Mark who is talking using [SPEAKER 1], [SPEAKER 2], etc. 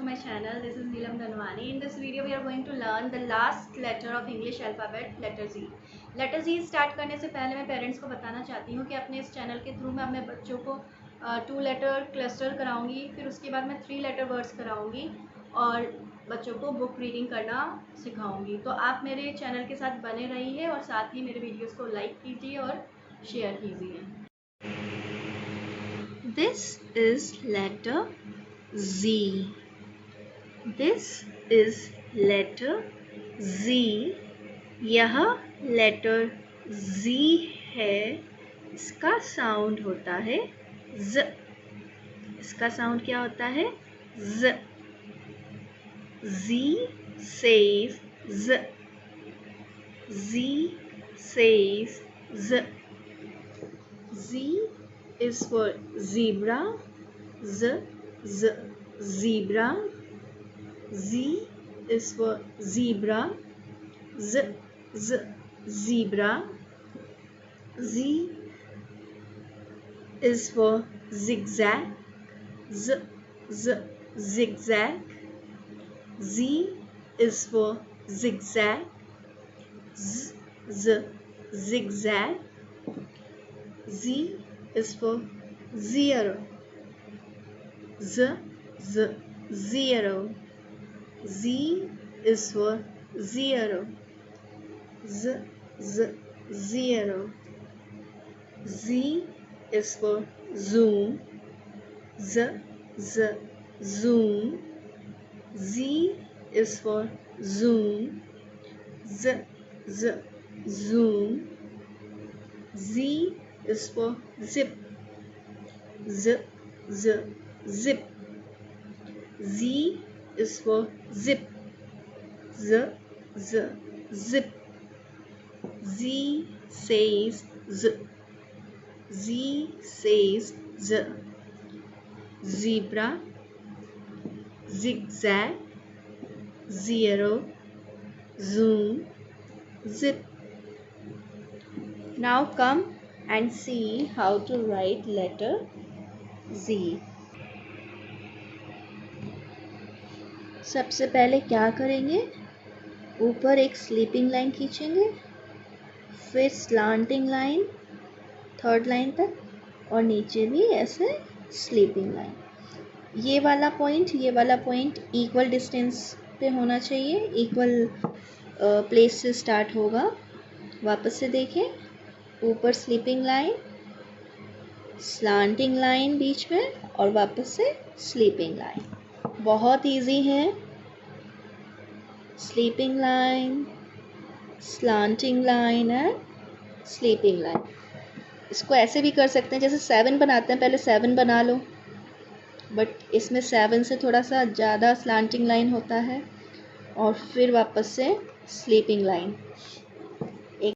[SPEAKER 1] to my channel. This is Neelam Dhanwani. In this video we are going to learn the last letter of English alphabet, letter Z. Letter Z start करने से पहले मैं parents को बताना चाहती हूँ कि अपने इस चैनल के थ्रू मैं अपने बच्चों को 2 लेटर क्लस्टर कराऊंगी, फिर उसके बाद मैं 3 लेटर वर्ड्स कराऊंगी और बच्चों को बुक रीडिंग करना सिखाऊंगी। तो आप मेरे चैनल के साथ बने रहिए और साथ ही मेरे वीडियोस को लाइक कीजिए और शेयर कीजिए। This is letter Z. This is letter Z. यह लेटर Z है। इसका साउंड होता है Z. इसका साउंड क्या होता है? Z. Z says Z. Z says Z. Z is for zebra. Zebra. Z is for zebra. Zebra. Z is for zigzag. Zigzag. Z is for zigzag. Zigzag. Z is for zero. Zero. Z is for zero. Zero. Z is for zoom. Zoom. Z is for zoom. Zoom. Z is for zip. Zip. Z is for zip. Zip. Z says Z. Z says Z. Zebra. Zigzag. Zero. Zoom. Zip. Now come and see how to write letter Z. सबसे पहले क्या करेंगे? ऊपर एक sleeping line खींचेंगे, फिर slanting line 3rd line तक और नीचे भी ऐसे स्लीपिंग लाइन। ये वाला पॉइंट इक्वल डिस्टेंस पे होना चाहिए, इक्वल प्लेस से स्टार्ट होगा। वापस से देखें, ऊपर स्लीपिंग लाइन, स्लांटिंग लाइन बीच में और वापस से स्लीपिंग लाइन। बहुत इजी है। Sleeping line, slanting line and sleeping line. इसको ऐसे भी कर सकते हैं जैसे 7 बनाते हैं, पहले 7 बना लो, बट इसमें 7 से थोड़ा सा ज़्यादा स्लांटिंग लाइन होता है और फिर वापस से स्लीपिंग लाइन। एक